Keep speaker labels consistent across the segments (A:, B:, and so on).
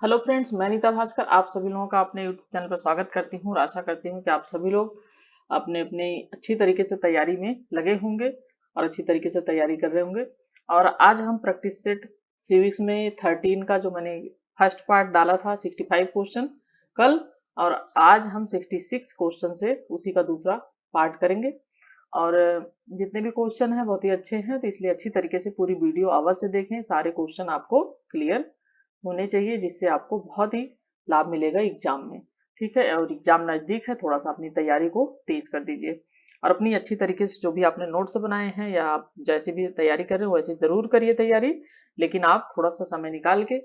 A: Hello friends, मैं नीता भास्कर आप सभी लोगों का अपने यूट्यूब चैनल पर स्वागत करती हूँ और आशा करती हूँ कि आप सभी लोग अपने अपने अच्छी तरीके से तैयारी में लगे होंगे और अच्छी तरीके से तैयारी कर रहे होंगे। और आज हम प्रैक्टिस सेट सिविक्स में 13 का जो मैंने फर्स्ट पार्ट डाला था 65 क्वेश्चन कल, और आज हम 66 क्वेश्चन से उसी का दूसरा पार्ट करेंगे। और जितने भी क्वेश्चन हैं बहुत ही अच्छे हैं, तो इसलिए अच्छी तरीके से पूरी वीडियो अवश्य देखें। सारे क्वेश्चन आपको क्लियर होने चाहिए, जिससे आपको बहुत ही लाभ मिलेगा एग्जाम में। ठीक है, और एग्जाम नजदीक है, थोड़ा सा अपनी तैयारी को तेज कर दीजिए और अपनी अच्छी तरीके से जो भी आपने नोट्स बनाए हैं या आप जैसे भी तैयारी कर रहे हो वैसे जरूर करिए तैयारी, लेकिन आप थोड़ा सा समय निकाल के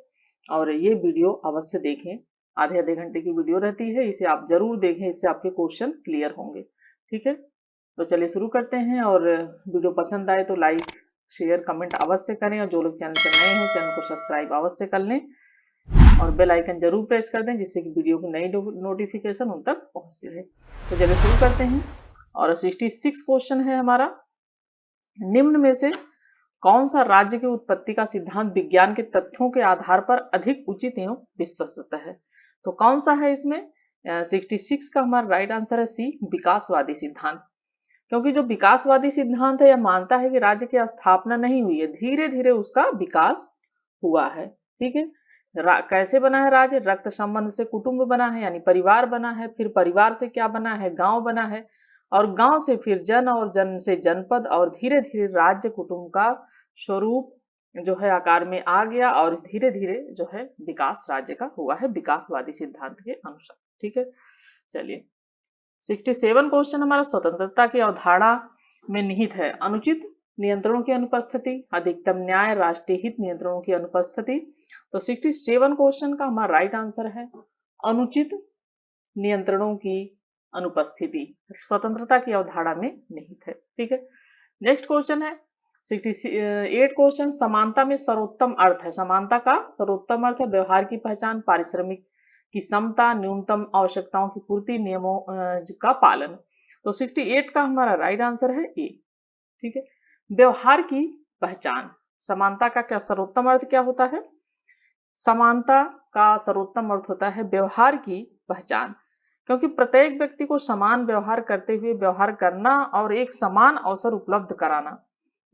A: और ये वीडियो अवश्य देखें। आधे घंटे की वीडियो रहती है, इसे आप जरूर देखें, इससे आपके क्वेश्चन क्लियर होंगे। ठीक है, तो चलिए शुरू करते हैं। और वीडियो पसंद आए तो लाइक शेयर कमेंट अवश्य करें, और जो लोग चैनल पर नए हैं चैनल को सब्सक्राइब अवश्य कर लें और बेल आइकन जरूर प्रेस कर दें, जिससे कि वीडियो की नई नोटिफिकेशन उन तक पहुंचती रहे। तो चलिए शुरू करते हैं। और 66 क्वेश्चन है हमारा। निम्न में से कौन सा राज्य की उत्पत्ति का सिद्धांत विज्ञान के तथ्यों के आधार पर अधिक उचित एवं विश्वसनीय है? तो कौन सा है इसमें? 66 का हमारा राइट आंसर है सी, विकासवादी सिद्धांत। क्योंकि जो विकासवादी सिद्धांत है यह मानता है कि राज्य की स्थापना नहीं हुई है, धीरे धीरे उसका विकास हुआ है। ठीक है, कैसे बना है राज्य? रक्त संबंध से कुटुंब बना है, यानी परिवार बना है, फिर परिवार से क्या बना है? गांव बना है, और गांव से फिर जन, और जन से जनपद, और धीरे धीरे राज्य कुटुंब का स्वरूप जो है आकार में आ गया, और धीरे धीरे जो है विकास राज्य का हुआ है विकासवादी सिद्धांत के अनुसार। ठीक है, चलिए 67 क्वेश्चन हमारा स्वतंत्रता की अवधारणा में निहित है अनुचित नियंत्रणों की अनुपस्थिति, अधिकतम न्याय, राष्ट्रीय हित नियंत्रणों की अनुपस्थिति। तो 67 क्वेश्चन का हमारा राइट आंसर है अनुचित नियंत्रणों की अनुपस्थिति, स्वतंत्रता की अवधारणा में निहित है। ठीक है, नेक्स्ट क्वेश्चन है 68 क्वेश्चन, समानता में सर्वोत्तम अर्थ है। समानता का सर्वोत्तम अर्थ है व्यवहार की पहचान, पारिश्रमिक की समता, न्यूनतम आवश्यकताओं की पूर्ति, नियमों का पालन। तो 68 का हमारा राइट आंसर है ए। ठीक है, व्यवहार की पहचान। समानता का क्या सर्वोत्तम अर्थ क्या होता है? समानता का सर्वोत्तम अर्थ होता है व्यवहार की पहचान, क्योंकि प्रत्येक व्यक्ति को समान व्यवहार करते हुए व्यवहार करना और एक समान अवसर उपलब्ध कराना,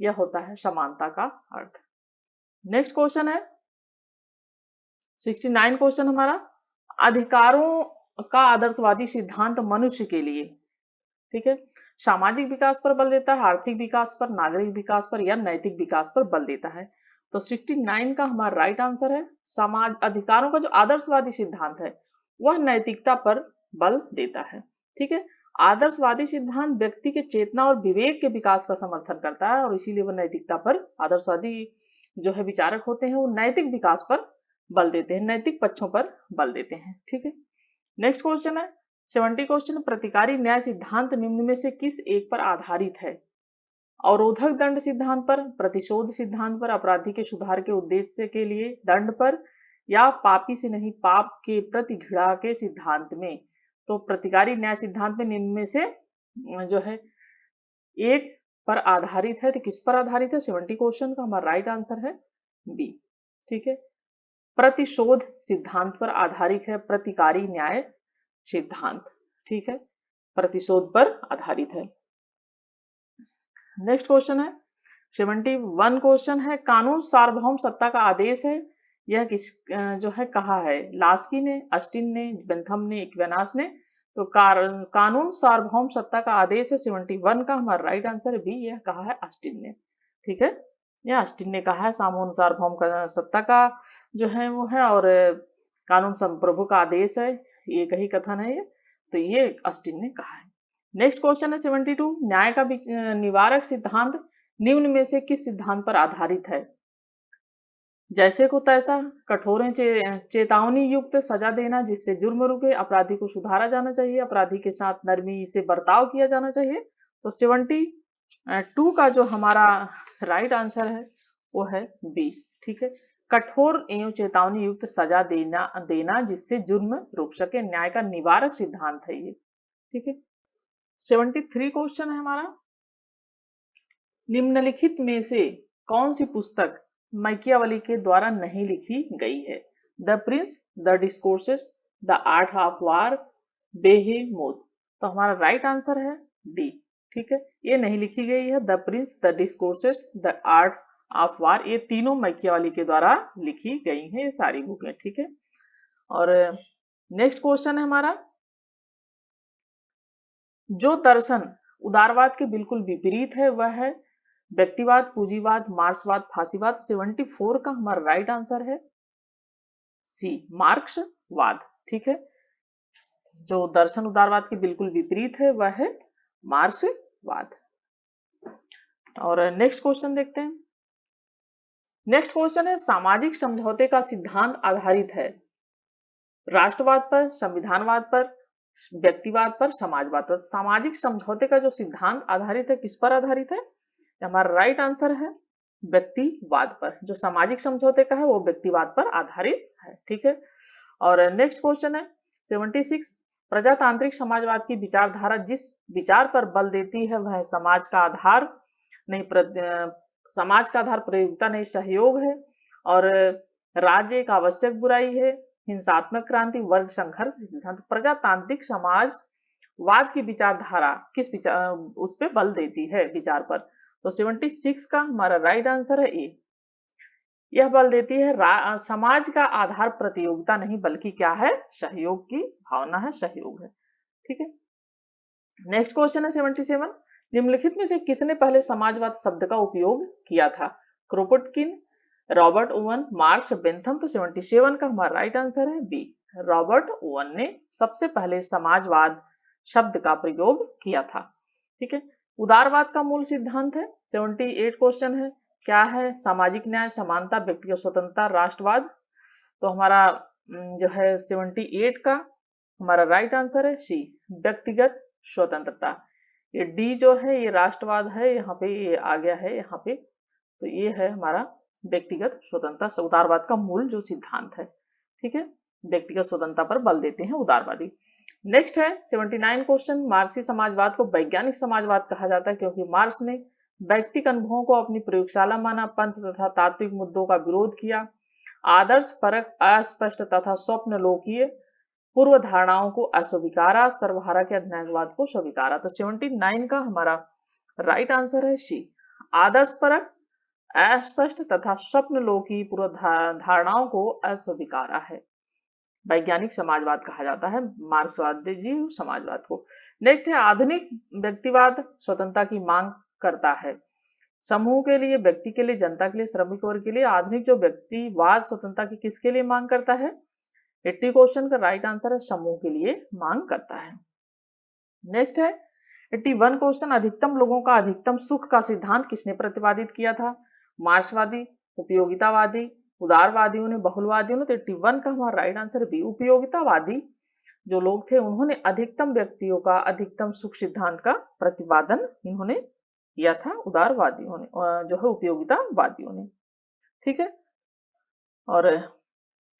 A: यह होता है समानता का अर्थ। नेक्स्ट क्वेश्चन है 69 क्वेश्चन हमारा, अधिकारों का आदर्शवादी सिद्धांत मनुष्य के लिए, ठीक है, सामाजिक विकास पर बल देता है, आर्थिक विकास पर, नागरिक विकास पर, या नैतिक विकास पर बल देता है? तो 69 का हमारा राइट आंसर है समाज अधिकारों का जो आदर्शवादी सिद्धांत है वह नैतिकता पर बल देता है। ठीक है, आदर्शवादी सिद्धांत व्यक्ति के चेतना और विवेक के विकास का समर्थन करता है, और इसीलिए वह नैतिकता पर, आदर्शवादी जो है विचारक होते हैं वो नैतिक विकास पर बल देते हैं, नैतिक पक्षों पर बल देते हैं। ठीक है, नेक्स्ट क्वेश्चन है 70 क्वेश्चन, प्रतिकारी न्याय सिद्धांत निम्न में से किस एक पर आधारित है? अवरोधक दंड सिद्धांत पर, प्रतिशोध सिद्धांत पर, अपराधी के सुधार के उद्देश्य के लिए दंड पर, या पापी से नहीं पाप के प्रति घृणा के सिद्धांत में? तो प्रतिकारी न्याय सिद्धांत में निम्न में से जो है एक पर आधारित है, तो किस पर आधारित है? 70 क्वेश्चन का हमारा राइट आंसर है बी। ठीक है, प्रतिशोध सिद्धांत पर आधारित है प्रतिकारी न्याय सिद्धांत। ठीक है, प्रतिशोध पर आधारित है। नेक्स्ट क्वेश्चन है 71 क्वेश्चन है, कानून सार्वभौम सत्ता का आदेश है, यह किस जो है कहा है? लास्की ने, अस्टिन ने, बेंथम ने, इक्वेनास ने? तो कानून सार्वभौम सत्ता का आदेश है 71 का हमारा राइट आंसर है बी, यह कहा है अस्टिन ने। ठीक है, यह अस्टिन ने कहा है कानून सार्वभौम का सत्ता का जो है वो है, और कानून संप्रभु का आदेश है, ये कही कथन है ये, तो ये अस्टिन ने कहा है। नेक्स्ट क्वेश्चन है 72, न्याय का निवारक सिद्धांत निम्न में से किस सिद्धांत पर आधारित है? जैसे को तैसा, कठोर चेतावनी युक्त सजा देना जिससे जुर्म रुके, अपराधी को सुधारा जाना चाहिए, अपराधी के साथ नरमी से बर्ताव किया जाना चाहिए। तो 72 का जो हमारा राइट आंसर है वो है बी। ठीक है, कठोर एवं चेतावनी युक्त सजा देना जिससे जुर्म रुक सके, न्याय का निवारक सिद्धांत है ये। ठीक है, 73 क्वेश्चन है हमारा, निम्नलिखित में से कौन सी पुस्तक मैकियावली के द्वारा नहीं लिखी गई है? The Prince, the Discourses, the Art of War, Behemoth. तो हमारा राइट आंसर है डी। ठीक है, ये नहीं लिखी गई है। The Prince, the Discourses, the Art of वार, ये तीनों मैकियावेली के द्वारा लिखी गई हैं ये सारी बुकें। ठीक है, और नेक्स्ट क्वेश्चन है हमारा, जो दर्शन उदारवाद के बिल्कुल विपरीत है वह है व्यक्तिवाद, पूंजीवाद, मार्क्सवाद, फांसीवाद। 74 का हमारा राइट आंसर है सी, मार्क्सवाद। ठीक है, जो दर्शन उदारवाद के बिल्कुल विपरीत है वह है मार्क्सवाद। और नेक्स्ट क्वेश्चन देखते हैं। नेक्स्ट क्वेश्चन है, सामाजिक समझौते का सिद्धांत आधारित है राष्ट्रवाद पर, संविधानवाद पर, व्यक्तिवाद पर, समाजवाद पर। सामाजिक समझौते का जो सिद्धांत आधारित है किस पर आधारित है? हमारा राइट आंसर है व्यक्तिवाद पर। जो सामाजिक समझौते का है वो व्यक्तिवाद पर आधारित है। ठीक है, और नेक्स्ट क्वेश्चन है 76, प्रजातांत्रिक समाजवाद की विचारधारा जिस विचार पर बल देती है वह समाज का आधार नहीं समाज का आधार प्रतियोगिता नहीं सहयोग है, और राज्य एक आवश्यक बुराई है, हिंसात्मक क्रांति, वर्ग संघर्ष सिद्धांत। प्रजातांत्रिक समाजवाद की विचारधारा किस विचार उस पर बल देती है विचार पर? तो 76 का हमारा राइट आंसर है ए। यह बल देती है समाज का आधार प्रतियोगिता नहीं बल्कि क्या है? सहयोग की भावना है, सहयोग है। ठीक है, नेक्स्ट क्वेश्चन है 77, निम्नलिखित में से किसने पहले समाजवाद शब्द का उपयोग किया था? Kropotkin, Robert oven, marks, Bentham. तो 77 का हमारा राइट आंसर है बी, रॉबर्ट ओवन ने सबसे पहले समाजवाद शब्द का प्रयोग किया था। ठीक है, उदारवाद का मूल सिद्धांत है। 78 क्वेश्चन है, क्या है? सामाजिक न्याय, समानता, व्यक्तिगत स्वतंत्रता, राष्ट्रवाद। तो हमारा जो है 78 का हमारा राइट आंसर है सी, व्यक्तिगत स्वतंत्रता। ये डी जो है ये राष्ट्रवाद है, यहाँ पे ये आ गया है यहाँ पे, तो ये है हमारा व्यक्तिगत स्वतंत्रता, उदारवाद का मूल जो सिद्धांत है। ठीक है, व्यक्तिगत स्वतंत्रता पर बल देते हैं उदारवादी। नेक्स्ट है 79 क्वेश्चन, मार्क्सी समाजवाद को वैज्ञानिक समाजवाद कहा जाता है क्योंकि मार्क्स ने व्यक्तिगत अनुभवों को अपनी प्रयोगशाला माना, पंथ तथा तात्विक मुद्दों का विरोध किया, आदर्श परक, अस्पष्ट तथा स्वप्न लोकीय पूर्व धारणाओं को अस्वीकारा, सर्वहारा के अज्ञानवाद को स्वीकारा। तो 79 का हमारा राइट आंसर है सी, आदर्श परक, अस्पष्ट तथा स्वप्न लोकी पूर्व धारणाओं को अस्वीकारा है। वैज्ञानिक समाजवाद कहा जाता है मार्क्सवादी समाजवाद को। नेक्स्ट है, आधुनिक व्यक्तिवाद स्वतंत्रता की मांग करता है समूह के लिए, व्यक्ति के लिए, जनता के लिए, श्रमिक वर्ग के लिए। आधुनिक जो व्यक्तिवाद स्वतंत्रता की किसके लिए मांग करता है? 80 क्वेश्चन का राइट आंसर है समूह के लिए मांग करता है। नेक्स्ट है 81 क्वेश्चन, अधिकतम लोगों का अधिकतम सुख का सिद्धांत किसने प्रतिपादित किया था? मार्क्सवादी, उपयोगितावादी, उदारवादियों ने, बहुलवादियों ने। तो 81 का हमारा राइट आंसर बी, उपयोगितावादी जो लोग थे उन्होंने अधिकतम व्यक्तियों का अधिकतम सुख सिद्धांत का प्रतिपादन इन्होंने किया था, उदारवादियों ने जो है उपयोगितावादियों ने। ठीक है, और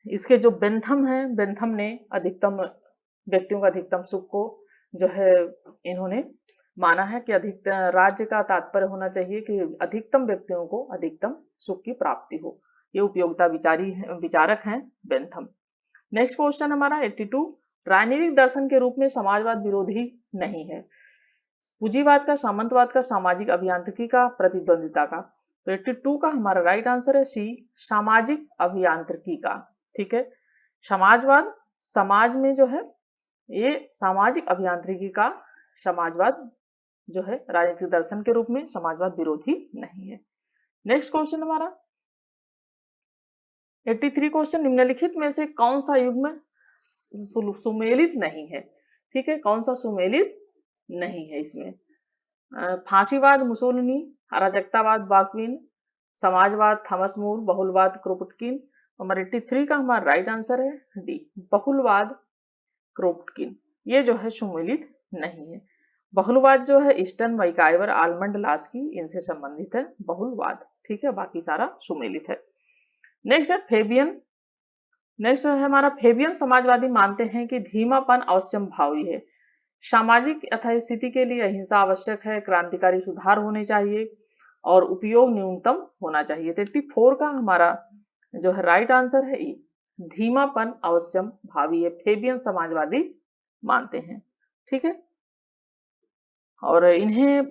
A: इसके जो बेंथम है, बेंथम ने अधिकतम व्यक्तियों का अधिकतम सुख को जो है इन्होंने माना है कि अधिक राज्य का तात्पर्य होना चाहिए कि अधिकतम व्यक्तियों को अधिकतम सुख की प्राप्ति हो। ये उपयोगिता विचारक हैं बेंथम। नेक्स्ट क्वेश्चन हमारा 82, राजनीतिक दर्शन के रूप में समाजवाद विरोधी नहीं है। पूंजीवाद का, सामंतवाद का, सामाजिक अभियांत्रिकी का, प्रतिद्वंदिता का। तो 82 का हमारा राइट आंसर है सी, सामाजिक अभियांत्रिकी का। ठीक है, समाजवाद समाज में जो है ये सामाजिक अभियांत्रिकी का समाजवाद जो है राजनीतिक दर्शन के रूप में समाजवाद विरोधी नहीं है। नेक्स्ट क्वेश्चन हमारा 83 क्वेश्चन, निम्नलिखित में से कौन सा युग्म सुमेलित नहीं है? ठीक है, कौन सा सुमेलित नहीं है इसमें? फांसीवाद मुसोलिनी, अराजकतावाद बाकविन, समाजवाद थॉमस मूर, बहुलवाद क्रोपोटकिन। हमारे 83 का हमारा राइट आंसर है डी, बहुलवाद क्रोपोटकिन। ये जो है सुमेलित नहीं है। बहुलवाद जो है ईस्टर्न, मैकाइवर, आलमंड, लास्की इनसे संबंधित है बहुलवाद। ठीक है, बाकी सारा सुमेलित है। नेक्स्ट है फेबियन। नेक्स्ट है हमारा फेबियन समाजवादी मानते हैं कि धीमापन अवश्यंभावी है, सामाजिक यथास्थिति के लिए अहिंसा आवश्यक है, क्रांतिकारी सुधार होने चाहिए और उपयोग न्यूनतम होना चाहिए। 84 का हमारा जो है राइट आंसर है ई, धीमापन अवश्यम भावी, ये फेबियन समाजवादी मानते हैं। ठीक है, और इन्हें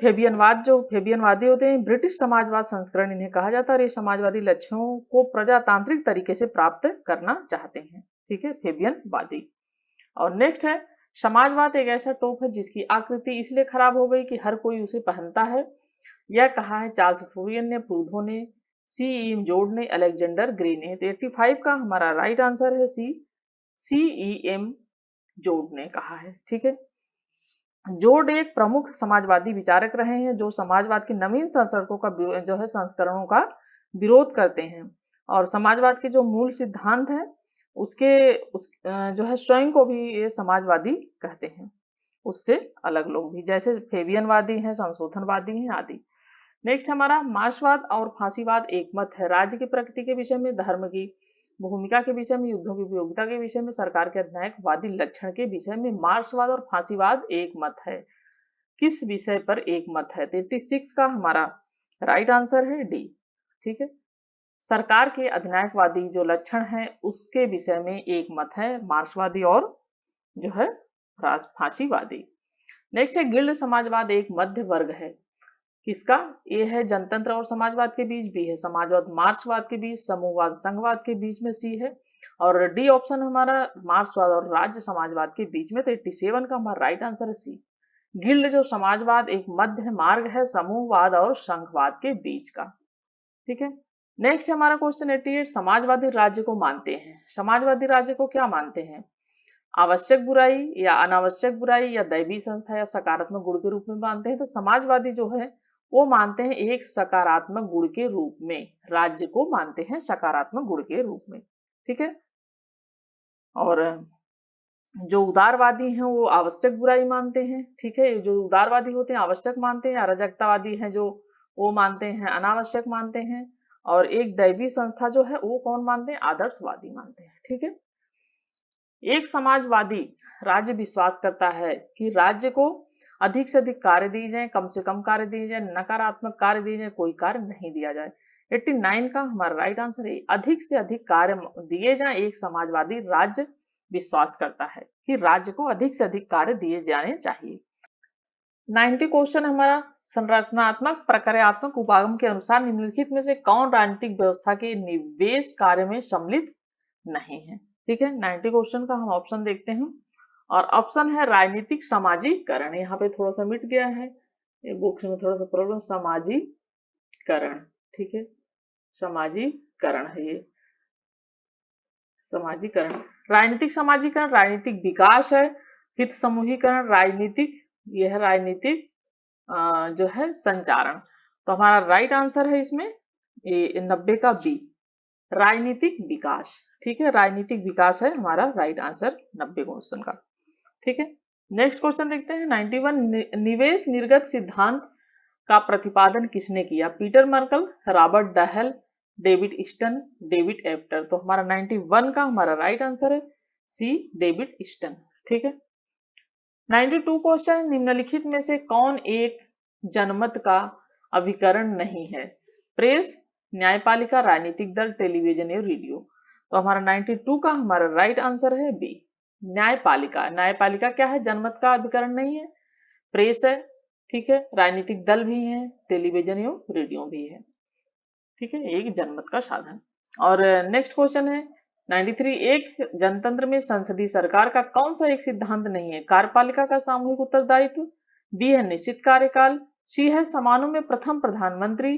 A: जो फेबियनवादी होते हैं, ब्रिटिश समाजवाद संस्करण इन्हें कहा जाता है, और ये समाजवादी लक्ष्यों को प्रजातांत्रिक तरीके से प्राप्त करना चाहते हैं। ठीक है, फेबियनवादी। और नेक्स्ट है, समाजवाद एक ऐसा टोप है जिसकी आकृति इसलिए खराब हो गई कि हर कोई उसे पहनता है। यह कहा है चार्ल्स फूरियन ने, प्रूधो ने, सी जोड ने, अलेक्जेंडर ग्रे ने। तो 85 का हमारा राइट आंसर है सी जोड ने कहा है। ठीक है, जोड एक प्रमुख समाजवादी विचारक रहे हैं जो समाजवाद के नवीन संस्करणों का संस्करणों का विरोध करते हैं, और समाजवाद के जो मूल सिद्धांत हैं जो है स्वयं को भी ये समाजवादी कहते हैं, उससे अलग लोग भी, जैसे फेबियनवादी हैं, संशोधनवादी हैं आदि। नेक्स्ट हमारा, मार्क्सवाद और फांसीवाद एक मत है। राज्य की प्रकृति के विषय में, धर्म की भूमिका के विषय में, युद्धों की उपयोगिता के विषय में, सरकार के अधिनायकवादी लक्षण के विषय में मार्क्सवाद और फांसीवाद एक मत है। किस विषय पर एक मत है? 86 का हमारा राइट आंसर है डी। ठीक है, सरकार के अधिनायकवादी जो लक्षण है उसके विषय में एक मत है मार्क्सवादी और जो है फांसीवादी। नेक्स्ट है, गिल्ड समाजवाद एक मध्य वर्ग है। किसका? ए है जनतंत्र और समाजवाद के बीच, बी है समाजवाद मार्क्सवाद के बीच, समूहवाद संघवाद के बीच में, सी है, और डी ऑप्शन हमारा मार्क्सवाद और राज्य समाजवाद के बीच में। तो 87 का हमारा राइट आंसर है सी। गिल्ड जो समाजवाद एक मध्य मार्ग है समूहवाद और संघवाद के बीच का। ठीक है, नेक्स्ट हमारा क्वेश्चन 88, समाजवादी राज्य को मानते हैं। समाजवादी राज्य को क्या मानते हैं? आवश्यक बुराई या अनावश्यक बुराई या दैवी संस्था या सकारात्मक गुण के रूप में मानते हैं। तो समाजवादी जो है वो मानते हैं एक सकारात्मक गुण के रूप में, राज्य को मानते हैं सकारात्मक गुण के रूप में। ठीक है, और जो उदारवादी हैं वो आवश्यक बुराई मानते हैं। ठीक है, जो उदारवादी होते हैं आवश्यक मानते हैं, अराजकतावादी हैं जो वो मानते हैं अनावश्यक मानते हैं, और एक दैवी संस्था जो है वो कौन मानते हैं? आदर्शवादी मानते हैं। ठीक है, एक समाजवादी राज्य विश्वास करता है कि राज्य को अधिक से अधिक कार्य दिए जाए, कम से कम कार्य दिए जाए, नकारात्मक कार्य दिए जाए, कोई कार्य नहीं दिया जाए। 89 का हमारा राइट आंसर है अधिक से अधिक कार्य दिए जाए। एक समाजवादी राज्य विश्वास करता है कि राज्य को अधिक से अधिक कार्य दिए जाने चाहिए। 90 क्वेश्चन हमारा, संरचनात्मक प्रक्रियात्मक उपागम के अनुसार निम्नलिखित में से कौन राजनीतिक व्यवस्था के निवेश कार्य में सम्मिलित नहीं है? ठीक है, 90 क्वेश्चन का हम ऑप्शन देखते हैं, और ऑप्शन है राजनीतिक समाजीकरण। यहाँ पे थोड़ा सा मिट गया है, ये बुक्स में थोड़ा सा प्रॉब्लम, समाजीकरण। ठीक है, समाजीकरण है ये, समाजीकरण, राजनीतिक समाजीकरण, राजनीतिक विकास है, हित समूहीकरण, राजनीतिक, यह है राजनीतिक जो है संचारण। तो हमारा राइट आंसर है इसमें 90 का बी, राजनीतिक विकास। ठीक है, राजनीतिक विकास है हमारा राइट आंसर 90 क्वेश्चन का। ठीक है, नेक्स्ट क्वेश्चन देखते हैं 91, निवेश निर्गत सिद्धांत का प्रतिपादन किसने किया? Peter Merkl, Robert Dahl, David Easton, David Apter. तो हमारा 91 का हमारा राइट आंसर है सी, डेविड ईस्टन। ठीक है, 92 क्वेश्चन, निम्नलिखित में से कौन एक जनमत का अभिकरण नहीं है? प्रेस, न्यायपालिका, राजनीतिक दल, टेलीविजन या रेडियो। तो हमारा 92 का हमारा राइट आंसर है बी, न्यायपालिका। न्यायपालिका क्या है? जनमत का अभिकरण नहीं है, प्रेस है, ठीक है, राजनीतिक दल भी है, टेलीविजन या रेडियो भी है। ठीक है, एक जनमत का साधन। और नेक्स्ट क्वेश्चन है 93, एक जनतंत्र में संसदीय सरकार का कौन सा एक सिद्धांत नहीं है? कार्यपालिका का सामूहिक उत्तरदायित्व, बी है निश्चित कार्यकाल, सी है समानों में प्रथम प्रधानमंत्री,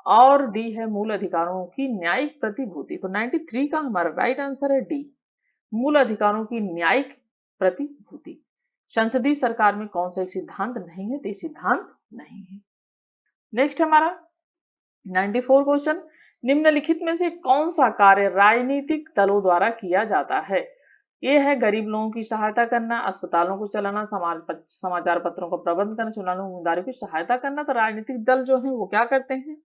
A: और डी है मूल अधिकारों की न्यायिक प्रतिभूति। तो 93 का हमारा राइट आंसर है डी, मूल अधिकारों की न्यायिक प्रतिभूति। संसदीय सरकार में कौन सा एक सिद्धांत नहीं है? तो सिद्धांत नहीं है। नेक्स्ट हमारा 94 क्वेश्चन, निम्नलिखित में से कौन सा कार्य राजनीतिक दलों द्वारा किया जाता है? ये है गरीब लोगों की सहायता करना, अस्पतालों को चलाना, समाचार पत्रों का प्रबंध करना, चुनाव उम्मीदवारों की सहायता करना। तो राजनीतिक दल जो है वो क्या करते हैं?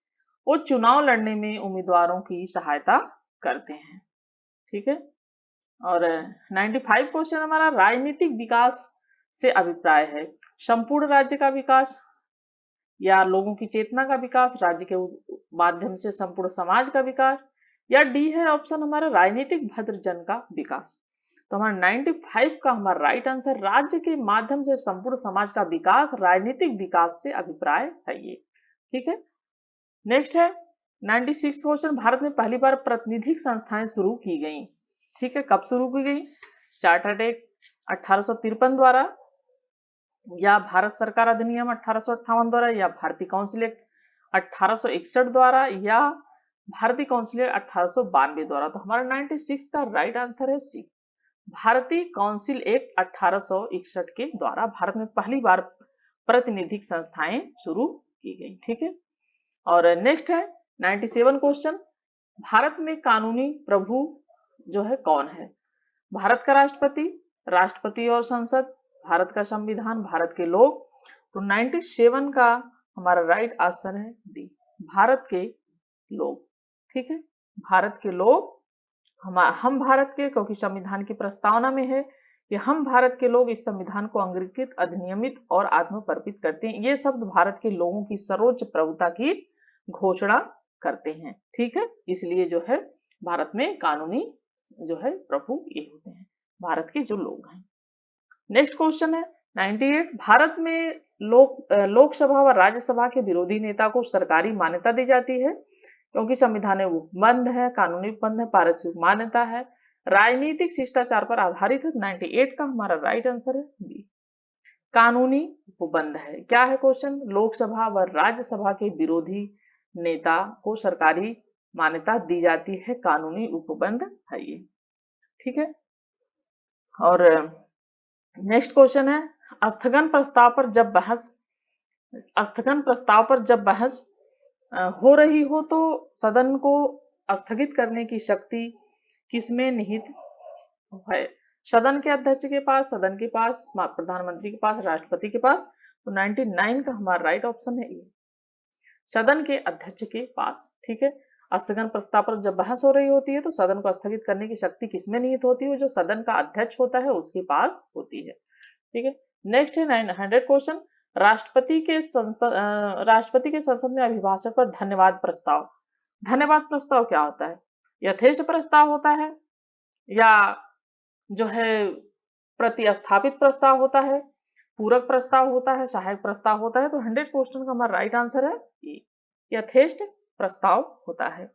A: वो चुनाव लड़ने में उम्मीदवारों की सहायता करते हैं। ठीक है, और 95 क्वेश्चन हमारा, राजनीतिक विकास से अभिप्राय है संपूर्ण राज्य का विकास या लोगों की चेतना का विकास, राज्य के माध्यम से संपूर्ण समाज का विकास, या डी है ऑप्शन हमारा राजनीतिक भद्रजन का विकास। तो हमारा 95 का हमारा राइट आंसर राज्य के माध्यम से संपूर्ण समाज का विकास, राजनीतिक विकास से अभिप्राय है ये। ठीक है, नेक्स्ट है 96 क्वेश्चन, भारत में पहली बार प्रातिनिधिक संस्थाएं शुरू की गई। ठीक है, कब शुरू की गई? चार्टर्ड एक्ट 1853 द्वारा, या भारत सरकार अधिनियम 1858 द्वारा, या भारतीय काउंसिल एक्ट 1861 द्वारा, या भारतीय काउंसिल एक्ट 1892 द्वारा। तो हमारा 96 का राइट आंसर है सी, भारतीय काउंसिल एक्ट 1861 के द्वारा भारत में पहली बार प्रातिनिधिक संस्थाएं शुरू की गई। ठीक है, और नेक्स्ट है 97 क्वेश्चन, भारत में कानूनी प्रभु जो है कौन है? भारत का राष्ट्रपति, राष्ट्रपति और संसद, भारत का संविधान, भारत के लोग। तो 97 का हमारा राइट आंसर है डी, भारत के लोग। ठीक है, भारत के लोग, हम भारत के, क्योंकि संविधान की प्रस्तावना में है कि हम भारत के लोग इस संविधान को अंगीकृत, अधिनियमित और आत्मपर्पित करते हैं। ये शब्द भारत के लोगों की सर्वोच्च प्रभुता की घोषणा करते हैं। ठीक है, इसलिए जो है भारत में कानूनी जो है प्रभु ये होते हैं, भारत के जो लोग हैं। नेक्स्ट क्वेश्चन है 98, भारत में लोकसभा व राज्यसभा के विरोधी नेता को सरकारी मान्यता दी जाती है क्योंकि संविधान उपबंध है, कानूनी उपबंध है, पारदर्शिक मान्यता है, राजनीतिक शिष्टाचार पर आधारित है। 98 का हमारा राइट आंसर है बी, कानूनी उपबंध है। क्या है क्वेश्चन? लोकसभा व राज्यसभा के विरोधी नेता को सरकारी मान्यता दी जाती है, कानूनी उपबंध है ये। ठीक है, और नेक्स्ट क्वेश्चन है स्थगन प्रस्ताव पर जब बहस हो रही हो तो सदन को स्थगित करने की शक्ति किसमें निहित है? सदन के अध्यक्ष के पास, सदन के पास, प्रधानमंत्री के पास, राष्ट्रपति के पास। तो 99 का हमारा राइट ऑप्शन है ए, सदन के अध्यक्ष के पास। ठीक है, स्थगन प्रस्ताव पर जब बहस हो रही होती है तो सदन को स्थगित करने की शक्ति किसमें निहित होती है? जो सदन का अध्यक्ष होता है उसके पास होती है। ठीक है, नेक्स्ट है 900 क्वेश्चन, राष्ट्रपति के संसद में अभिभाषण पर धन्यवाद प्रस्ताव। धन्यवाद प्रस्ताव क्या होता है? यथेष्ट प्रस्ताव होता है, या जो है प्रतिस्थापित प्रस्ताव होता है, पूरक प्रस्ताव होता है, सहायक प्रस्ताव होता है। तो 100 क्वेश्चन का हमारा राइट आंसर है ए, यथेष्ट प्रस्ताव होता है।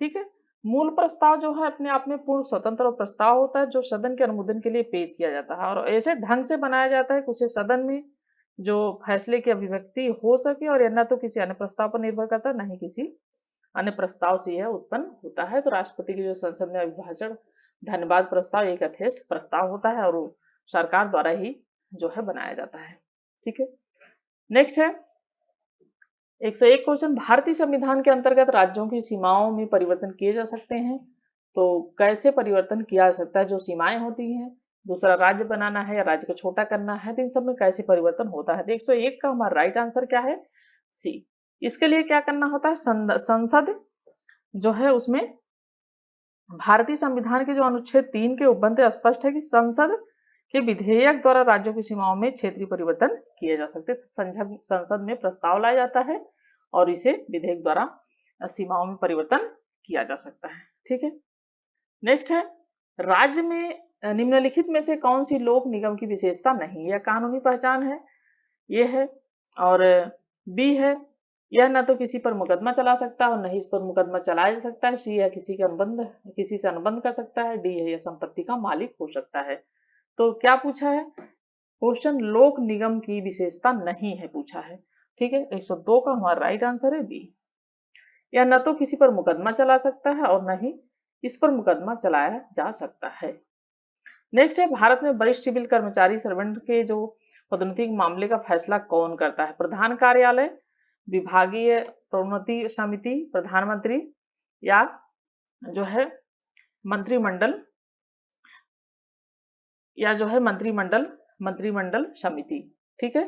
A: ठीक है, मूल प्रस्ताव जो है अपने आप में पूर्ण स्वतंत्र प्रस्ताव होता है जो सदन के अनुमोदन के लिए पेश किया जाता है और ऐसे ढंग से बनाया जाता है कि उसे सदन में जो फैसले की अभिव्यक्ति हो सके, और यह न तो किसी अन्य प्रस्ताव पर निर्भर करता है, न ही किसी अन्य प्रस्ताव से यह उत्पन्न होता है। तो राष्ट्रपति के जो संसद में अभिभाषण धन्यवाद प्रस्ताव एक यथेष्ट प्रस्ताव होता है और वो सरकार द्वारा ही जो है बनाया जाता है। ठीक है, नेक्स्ट है 101 क्वेश्चन, भारतीय संविधान के अंतर्गत राज्यों की सीमाओं में परिवर्तन किए जा सकते हैं। तो कैसे परिवर्तन किया जा सकता है? जो सीमाएं होती हैं, दूसरा राज्य बनाना है या राज्य को छोटा करना है, तो इन सब में कैसे परिवर्तन होता है? 101 का हमारा राइट आंसर क्या है? सी। इसके लिए क्या करना होता है? संसद जो है उसमें भारतीय संविधान के जो अनुच्छेद 3 के उपबंध स्पष्ट है कि संसद के विधेयक द्वारा राज्यों की सीमाओं में क्षेत्रीय परिवर्तन किए जा सकते हैं। संसद में प्रस्ताव लाया जाता है और इसे विधेयक द्वारा सीमाओं में परिवर्तन किया जा सकता है। ठीक है, नेक्स्ट है राज्य में निम्नलिखित में से कौन सी लोक निगम की विशेषता नहीं है? कानूनी पहचान है, ये है, और बी है यह न तो किसी पर मुकदमा चला सकता है और न ही इस पर मुकदमा चलाया जा सकता है। सी है किसी से अनुबंध कर सकता है। डी है यह संपत्ति का मालिक हो सकता है। तो क्या पूछा है क्वेश्चन? लोक निगम की विशेषता नहीं है पूछा है। ठीक है, 102 का हमारा राइट आंसर है बी, यह न तो किसी पर मुकदमा चला सकता है और न ही इस पर मुकदमा चलाया जा सकता है। नेक्स्ट है भारत में वरिष्ठ सिविल कर्मचारी सर्वेंट के जो पदोन्नति मामले का फैसला कौन करता है? प्रधान कार्यालय, विभागीय प्रोन्नति समिति, प्रधानमंत्री, या जो है मंत्रिमंडल, या जो है मंत्रिमंडल समिति। ठीक है,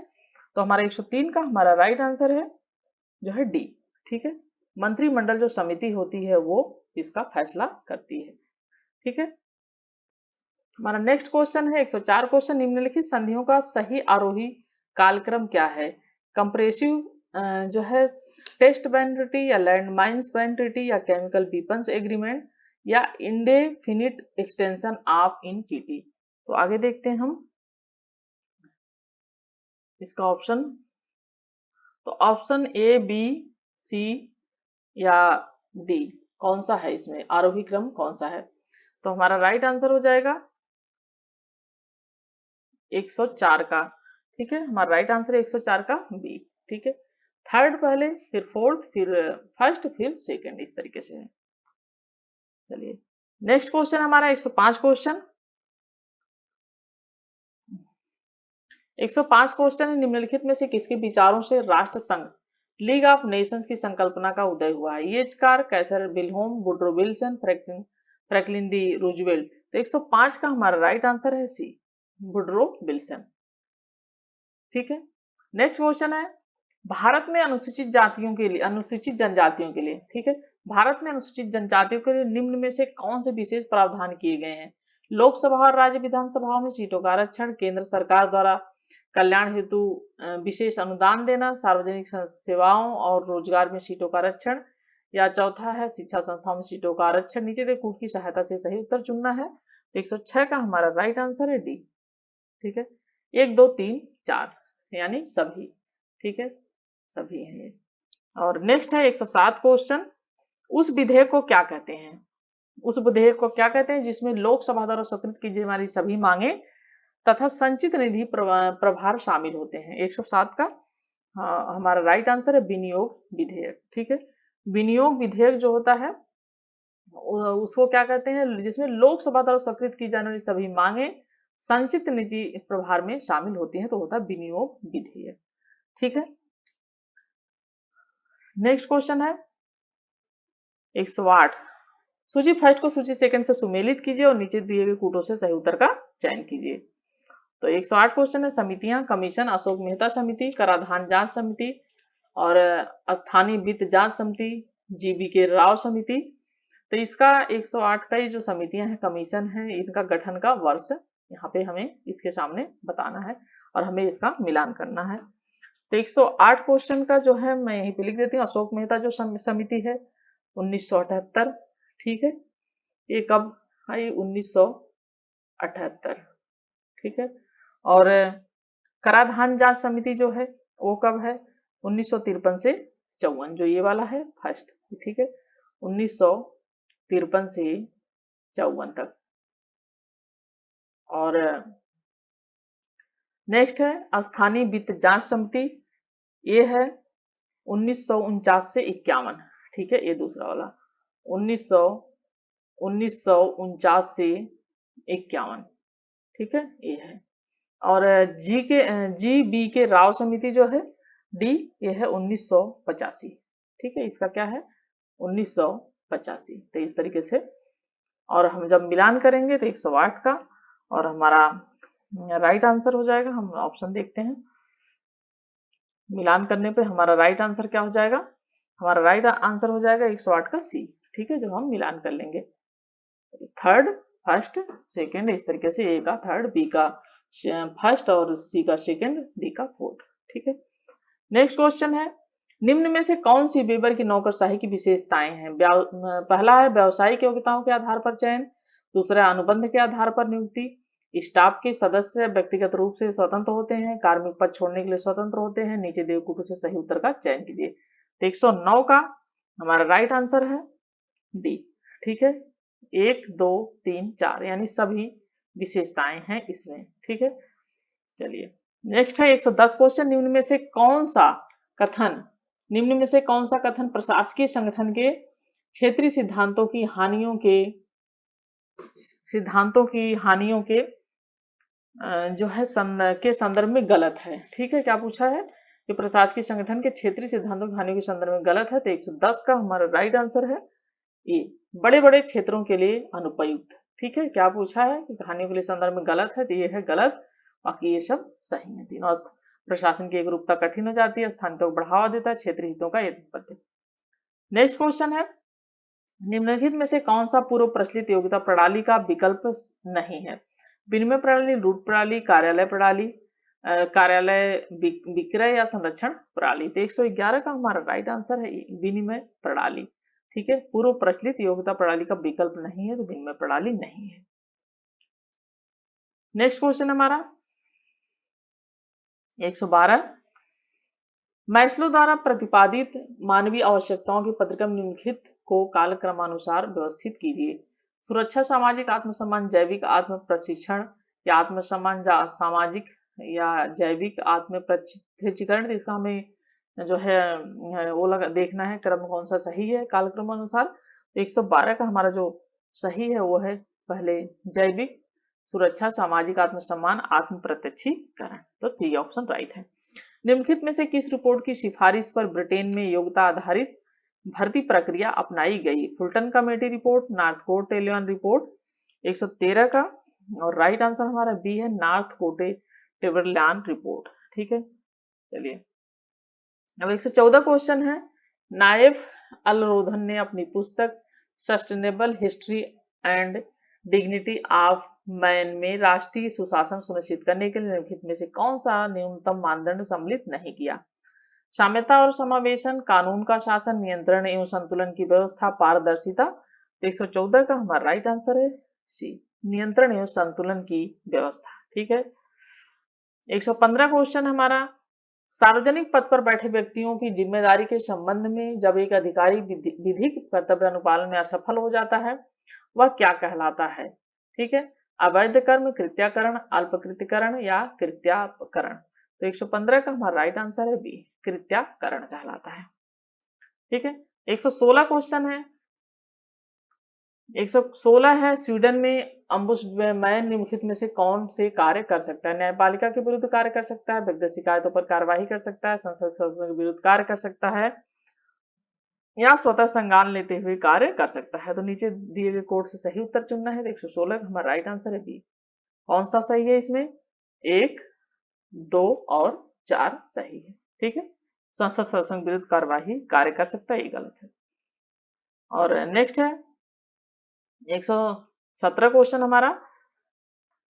A: तो हमारा 103 का हमारा राइट आंसर है जो है डी। ठीक है, मंत्रिमंडल जो समिति होती है वो इसका फैसला करती है। ठीक है, हमारा नेक्स्ट क्वेश्चन है 104 क्वेश्चन, निम्नलिखित संधियों का सही आरोही कालक्रम क्या है? कंप्रेसिव जो है टेस्ट बैन ट्रीटी या लैंड माइन्स बैन ट्रीटी या केमिकल वीपन्स एग्रीमेंट या इंडेफिनिट एक्सटेंशन ऑफ इनपीटी। तो आगे देखते हैं हम इसका ऑप्शन। तो ऑप्शन ए, बी, सी या डी कौन सा है, इसमें आरोही क्रम कौन सा है? तो हमारा राइट आंसर हो जाएगा 104 का। ठीक है, हमारा राइट आंसर है 104 का बी। ठीक है, थर्ड पहले, फिर फोर्थ, फिर फर्स्ट, फिर सेकंड, इस तरीके से है। चलिए नेक्स्ट क्वेश्चन हमारा 105 क्वेश्चन। 105 क्वेश्चन है, निम्नलिखित में से किसके विचारों से राष्ट्र संघ लीग ऑफ नेशंस की संकल्पना का उदय हुआ है? येचकार, Kaiser Wilhelm, Woodrow Wilson, Franklin D Roosevelt. तो 105 का हमारा राइट आंसर है सी, वुड्रो विल्सन। ठीक है, नेक्स्ट क्वेश्चन है, भारत में अनुसूचित जातियों के लिए, अनुसूचित जनजातियों के लिए, ठीक है, भारत में अनुसूचित जनजातियों के लिए निम्न में से कौन से विशेष प्रावधान किए गए हैं? लोकसभा और राज्य विधानसभाओं में सीटों का आरक्षण, केंद्र सरकार द्वारा कल्याण हेतु विशेष अनुदान देना, सार्वजनिक सेवाओं और रोजगार में सीटों का आरक्षण, या चौथा है शिक्षा संस्थाओं में सीटों का आरक्षण। नीचे दे कूट की सहायता से सही उत्तर चुनना है। 106 का हमारा राइट आंसर है डी। ठीक है, 1 2 3 4 यानी सभी। ठीक है, सभी हैं ये। और नेक्स्ट है 107 क्वेश्चन, उस विधेयक को क्या कहते हैं? उस विधेयक को क्या कहते हैं जिसमें लोकसभा द्वारा स्वीकृत की जाने वाली सभी मांगे तथा संचित निधि प्रभार शामिल होते हैं? 107 का हमारा राइट आंसर है विनियोग विधेयक। ठीक है, विनियोग विधेयक जो होता है उसको क्या कहते हैं, जिसमें लोकसभा द्वारा स्वीकृत की जाने वाली सभी मांगे संचित निधि प्रभार में शामिल होती हैं, तो होता है विनियोग विधेयक। ठीक है, नेक्स्ट क्वेश्चन है 108, सूची फर्स्ट को सूची सेकंड से सुमेलित कीजिए और नीचे दिए गए कूटों से सही उत्तर का चयन कीजिए। तो 108 क्वेश्चन है, समितियां, कमीशन, अशोक मेहता समिति, कराधान जांच समिति और स्थानीय वित्त जांच समिति, जीबी के राव समिति। तो इसका 108 का ये जो समितियां हैं, कमीशन है, इनका गठन का वर्ष यहाँ पे हमें इसके सामने बताना है और हमें इसका मिलान करना है। तो 108 क्वेश्चन का जो है मैं यहीं पे लिख देती हूँ, अशोक मेहता जो समिति है 1978। ठीक है, ये कब आई? 1978। ठीक है, और कराधान जांच समिति जो है वो कब है? 1953 से 54, जो ये वाला है फर्स्ट। ठीक है, 1953 से 54 तक। और नेक्स्ट है स्थानीय वित्त जांच समिति, ये है 1949 से 51। ठीक है, ये दूसरा वाला 1949 से 51। ठीक है, ये है। और जी बी के राव समिति जो है डी, ये है 1985। ठीक है, इसका क्या है? 1985। तो इस तरीके से, और हम जब मिलान करेंगे तो 108 का और हमारा राइट आंसर हो जाएगा। हम ऑप्शन देखते हैं, मिलान करने पे हमारा राइट आंसर क्या हो जाएगा? हमारा राइट आंसर हो जाएगा 108 का सी। ठीक है, जब हम मिलान कर लेंगे थर्ड, फर्स्ट, सेकंड, इस तरीके से ए का थर्ड, बी का फर्स्ट और सी का सेकंड, डी का फोर्थ। ठीक है, नेक्स्ट क्वेश्चन है, निम्न में से कौन सी वेबर की नौकरशाही की विशेषताएं हैं? पहला है व्यावसायिक योग्यताओं के आधार पर चयन, दूसरा अनुबंध के आधार पर नियुक्ति, स्टाफ के सदस्य व्यक्तिगत रूप से स्वतंत्र होते हैं, कार्मिक पद छोड़ने के लिए स्वतंत्र होते हैं। नीचे दिए कूटों से सही उत्तर का चयन कीजिए। तो 109 का हमारा राइट आंसर है डी। ठीक है, 1 2 3 4 यानी सभी विशेषताएं हैं इसमें। ठीक है, चलिए नेक्स्ट है 110 क्वेश्चन, निम्न में से कौन सा कथन प्रशासकीय संगठन के क्षेत्रीय सिद्धांतों की हानियों के जो है के संदर्भ में गलत है? ठीक है, क्या पूछा है कि प्रशासकीय संगठन के क्षेत्रीय सिद्धांतों की हानियों के संदर्भ में गलत है। तो 110 का हमारा राइट आंसर है ये, बड़े बड़े क्षेत्रों के लिए अनुपयुक्त। ठीक है, क्या पूछा है कि कहानियों के लिए संदर्भ में गलत है, तो ये है गलत, बाकी ये सब सही है तीनों। प्रशासन की एकरूपता कठिन हो जाती है, स्थानीयता को बढ़ावा देता है, क्षेत्रीय हितों का आधिपत्य। नेक्स्ट क्वेश्चन है, निम्नलिखित में से कौन सा पूर्व प्रचलित योग्यता प्रणाली का विकल्प नहीं है? विनिमय प्रणाली, लूट प्रणाली, कार्यालय प्रणाली, कार्यालय विक्रय या संरक्षण प्रणाली। तो 111 का हमारा राइट आंसर है विनिमय प्रणाली। ठीक है, पूर्व प्रचलित योग्यता प्रणाली का विकल्प नहीं है, तो विनिमय प्रणाली नहीं है। नेक्स्ट क्वेश्चन हमारा 112, मैस्लो द्वारा प्रतिपादित मानवीय आवश्यकताओं की पत्रक्रम निम्नलिखित को कालक्रमानुसार व्यवस्थित कीजिए। सुरक्षा, सामाजिक आत्मसम्मान, जैविक आत्म प्रशिक्षण या आत्मसम्मान, सामाजिक या जैविक आत्म प्रशिक्षण। तो इसका हमें जो है वो देखना है क्रम कौन सा सही है कालक्रम अनुसार। तो 112 का हमारा जो सही है वो है पहले जैविक, सुरक्षा, सामाजिक आत्मसम्मान, आत्म प्रत्यक्षीकरण। तो डी ऑप्शन राइट है। निम्नलिखित में से किस रिपोर्ट की सिफारिश पर ब्रिटेन में योग्यता आधारित भर्ती प्रक्रिया अपनाई गई? Fulton committee report, Northcote Trevelyan report. 113 का और राइट आंसर हमारा बी है नॉर्थ कोटे टेबरलान रिपोर्ट। ठीक है, चलिए अब 114 क्वेश्चन है। नायफ अलरोधन ने अपनी पुस्तक sustainable history and dignity of man में राष्ट्रीय सुशासन सुनिश्चित करने के लिए निम्नलिखित में से कौन सा न्यूनतम मानदंड सम्मिलित नहीं किया? साम्यता और समावेशन, कानून का शासन, नियंत्रण एवं संतुलन की व्यवस्था, पारदर्शिता। तो 114 का हमारा राइट आंसर है सी, नियंत्रण एवं संतुलन की व्यवस्था। ठीक है, 115 क्वेश्चन हमारा, सार्वजनिक पद पर बैठे व्यक्तियों की जिम्मेदारी के संबंध में जब एक अधिकारी विधिक कर्तव्य अनुपालन में असफल हो जाता है वह क्या कहलाता है? ठीक है, अवैध कर्म, कृत्याकरण, अल्पकृत्यकरण या कृत्यापकरण। तो 115 का हमारा राइट आंसर है बी, कृत्याकरण कहलाता है। ठीक है, 116 क्वेश्चन है। 116 है, स्वीडन में अम्बुड्समैन निम्नलिखित में से कौन से कार्य कर सकता है? न्यायपालिका के विरुद्ध कार्य कर सकता है, व्यक्तिगत शिकायतों पर कार्यवाही कर सकता है, संसद सदस्यों के विरुद्ध कार्य कर सकता है या स्वतः संज्ञान लेते हुए कार्य कर सकता है। तो नीचे दिए गए कोड से सही उत्तर चुनना है। 116 का हमारा राइट आंसर है बी। कौन सा सही है इसमें? 1, 2 और 4 सही है। ठीक है, संसद सदस्यों के विरुद्ध कार्यवाही कार्य कर सकता है, ये गलत है। और नेक्स्ट है 117 क्वेश्चन हमारा।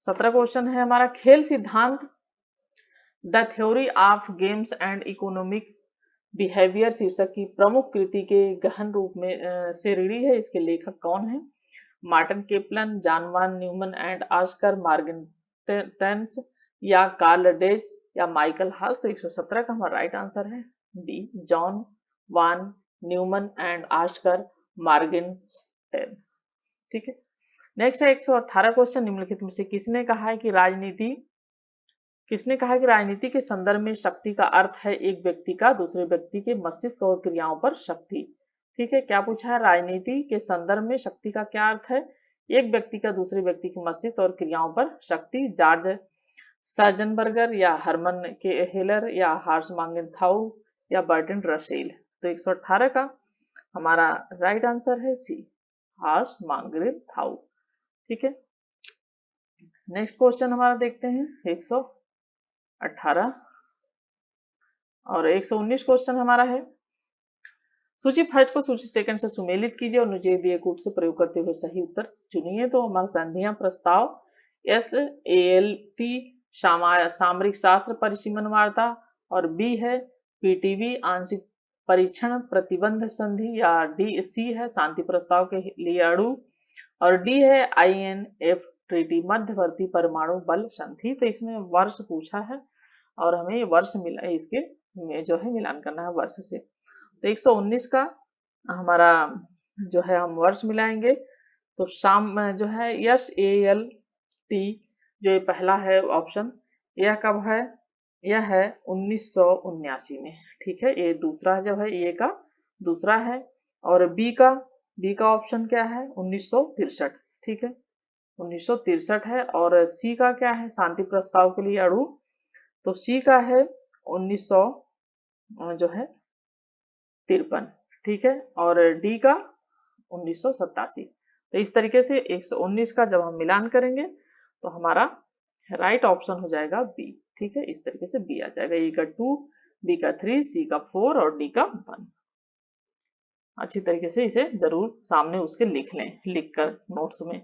A: 17 क्वेश्चन है हमारा, खेल सिद्धांत the theory of games and economic behaviour शीर्षक की प्रमुख कृति के गहन रूप में से ऋणी है। इसके लेखक कौन है? Martin Kaplan, John von Neumann and Oscar Morgenstern या कार्ल डेज या माइकल हास। तो 117 का हमारा राइट आंसर है D, John von Neumann and Oscar Morgenstern. ठीक है, नेक्स्ट है 118 क्वेश्चन, निम्नलिखित में से किसने कहा है कि राजनीति के संदर्भ में शक्ति का अर्थ है एक व्यक्ति का दूसरे व्यक्ति के मस्तिष्क और क्रियाओं पर शक्ति? ठीक है, क्या पूछा है? राजनीति के संदर्भ में शक्ति का क्या अर्थ है? एक व्यक्ति का दूसरे व्यक्ति के मस्तिष्क और क्रियाओं पर शक्ति। जॉर्ज सर्जनबर्गर या हरमन के हेलर या हार्स मांगेनथाउ या बर्टन रसेल। तो 118 का हमारा राइट आंसर है सी, हार्स मांगेनथाउ। ठीक है, नेक्स्ट क्वेश्चन हमारा देखते हैं 118 और 119 क्वेश्चन हमारा है, सूची फर्स्ट को सूची सेकंड से सुमेलित कीजिए और नीचे दिए कूट से प्रयोग करते हुए सही उत्तर चुनिए। तो हमारा संधियां प्रस्ताव SALT सामरिक शास्त्र परिसीमन वार्ता, और बी है PTV आंशिक परीक्षण प्रतिबंध संधि, या DC है शांति प्रस्ताव के लिए अणु, और डी है INF ट्रीटी मध्यवर्ती परमाणु बल संधि। तो इसमें वर्ष पूछा है और हमें वर्ष मिला, इसके जो है मिलान करना है वर्ष से। तो 119 का हमारा जो है हम वर्ष मिलाएंगे। तो शाम जो है SALT जो ये पहला है ऑप्शन, यह कब है? यह है 1979 में। ठीक है, ये दूसरा जो है ये का दूसरा है। और बी का ऑप्शन क्या है? 1963। ठीक है, 1963 है। और सी का क्या है? शांति प्रस्ताव के लिए अणु, तो सी का है 1900 जो है 53। ठीक है, और डी का 1987। तो इस तरीके से 119 का जब हम मिलान करेंगे तो हमारा राइट ऑप्शन हो जाएगा बी। ठीक है, इस तरीके से बी आ जाएगा। ए का 2, बी का 3, सी का 4 और डी का 1। अच्छी तरीके से इसे जरूर सामने उसके लिख लें, लिखकर नोट्स में।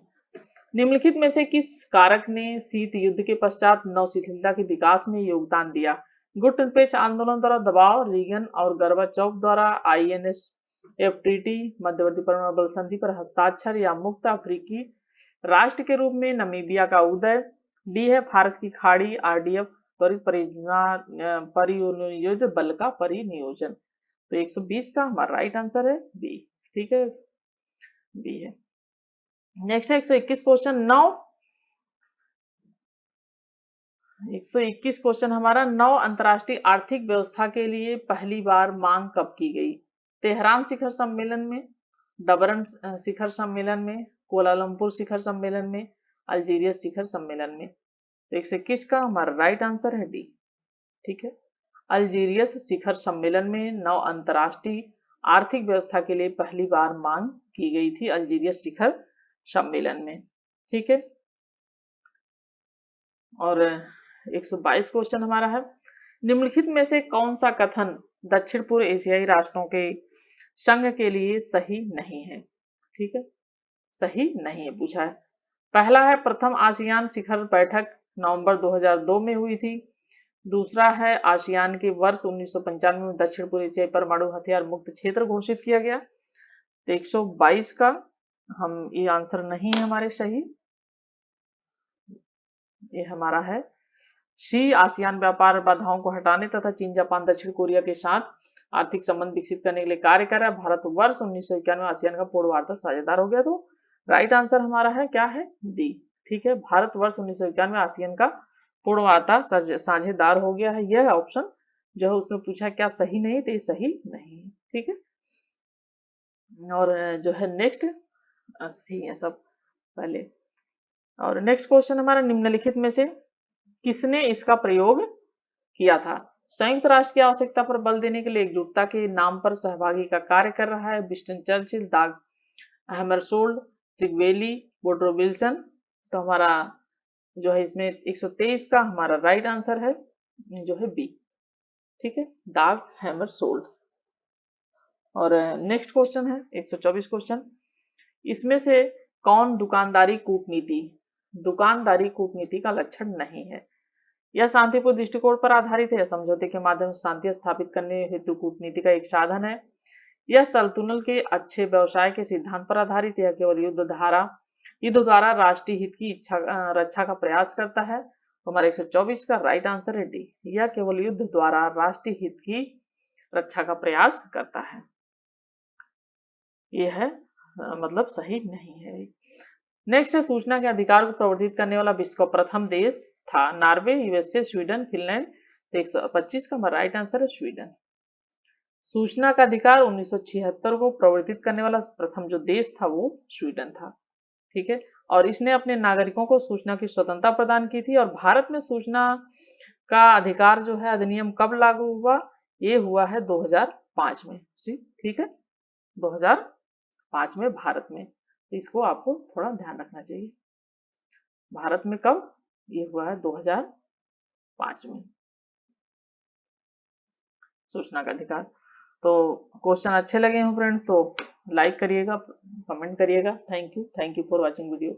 A: निम्नलिखित में से किस कारक ने शीत युद्ध के पश्चात नौशिथिलता के विकास में योगदान दिया? गुट-निरपेक्ष आंदोलन द्वारा दबाव, रीगन और गोर्बाचोव द्वारा INF-FTT, मध्यवर्ती परमाणु बल संधि पर हस्ताक्षर या मुक्त अफ्रीकी राष्ट्र के रूप में नामीबिया का उदय। डी है फारस की खाड़ी, RDF त्वरित परिनियोजित बल का परिनियोजन। तो 120 का हमारा राइट आंसर है बी। ठीक है, बी है। नेक्स्ट है 121 क्वेश्चन। 121 क्वेश्चन हमारा, नौ अंतरराष्ट्रीय आर्थिक व्यवस्था के लिए पहली बार मांग कब की गई? तेहरान शिखर सम्मेलन में, डबरन शिखर सम्मेलन में, कोलालमपुर शिखर सम्मेलन में, अल्जीरियस शिखर सम्मेलन में। तो 121 का हमारा राइट आंसर है डी। ठीक है, अल्जीरियस शिखर सम्मेलन में नौ अंतरराष्ट्रीय आर्थिक व्यवस्था के लिए पहली बार मांग की गई थी, अल्जीरियस शिखर सम्मेलन में। ठीक है, और 122 क्वेश्चन हमारा है, निम्नलिखित में से कौन सा कथन दक्षिण पूर्व एशियाई राष्ट्रों के संघ के लिए सही नहीं है? ठीक है, सही नहीं है पूछा है। पहला है प्रथम आसियान शिखर बैठक नवंबर 2002 में हुई थी। दूसरा है आसियान के वर्ष 1995 में दक्षिण पूर्व एशियाई परमाणु हथियार मुक्त क्षेत्र घोषित किया गया। तो 122 का हम ये आंसर नहीं है हमारे सही, ये हमारा है सी, आसियान व्यापार बाधाओं को हटाने तथा चीन, जापान, दक्षिण कोरिया के साथ आर्थिक संबंध विकसित करने के लिए कार्य कर रहा है। भारत वर्ष 1991 में आसियान का पूर्ण वार्ता साझेदार हो गया। तो राइट आंसर हमारा है क्या है? डी। ठीक है, भारत वर्ष 1991 में आसियान का पूर्ण वार्ता साझेदार हो गया है। यह ऑप्शन जो है उसमें पूछा क्या सही नहीं, तो ये सही नहीं है। ठीक है, और जो है नेक्स्ट सही है सब पहले। और नेक्स्ट क्वेश्चन हमारा, निम्नलिखित में से किसने इसका प्रयोग किया था? संयुक्त राष्ट्र की आवश्यकता पर बल देने के लिए एकजुटता के नाम पर सहभागी का कार्य कर रहा है। विंस्टन चर्चिल, दाग हैमरशोल्ड, ट्रिगवेली, वुडरो विल्सन। तो हमारा जो है इसमें 123 का हमारा राइट आंसर है जो है बी। ठीक है, दाग हैमरशोल्ड। और नेक्स्ट क्वेश्चन है 124 क्वेश्चन, इसमें से कौन दुकानदारी कूटनीति का लक्षण नहीं है? यह शांतिपूर्ण दृष्टिकोण पर आधारित है, समझौते के माध्यम से शांति स्थापित करने हेतु कूटनीति का एक साधन है। यह सल्तनत के अच्छे व्यवसाय के सिद्धांत पर आधारित है, केवल युद्ध द्वारा राष्ट्रीय हित की रक्षा का प्रयास करता है। तो हमारा 124 का राइट आंसर है डी, यह केवल युद्ध द्वारा राष्ट्रीय हित की रक्षा का प्रयास करता है। यह है मतलब सही नहीं है। नेक्स्ट है, सूचना के अधिकार को प्रवर्तित करने वाला विश्व का प्रथम देश था। Norway, USA, Sweden, Finland. तो 125 का राइट आंसर है स्वीडन। सूचना का अधिकार 1976 को प्रवर्तित करने वाला प्रथम जो देश था वो स्वीडन था। ठीक है, और इसने अपने नागरिकों को सूचना की स्वतंत्रता प्रदान की थी। और भारत में सूचना का अधिकार जो है अधिनियम कब लागू हुआ? ये हुआ है 2005 में। ठीक है, 2005 में भारत में। इसको आपको थोड़ा ध्यान रखना चाहिए, भारत में कब ये हुआ है? 2005 में सूचना का अधिकार। तो क्वेश्चन अच्छे लगे हो फ्रेंड्स तो लाइक करिएगा, कमेंट करिएगा। Thank you for watching video.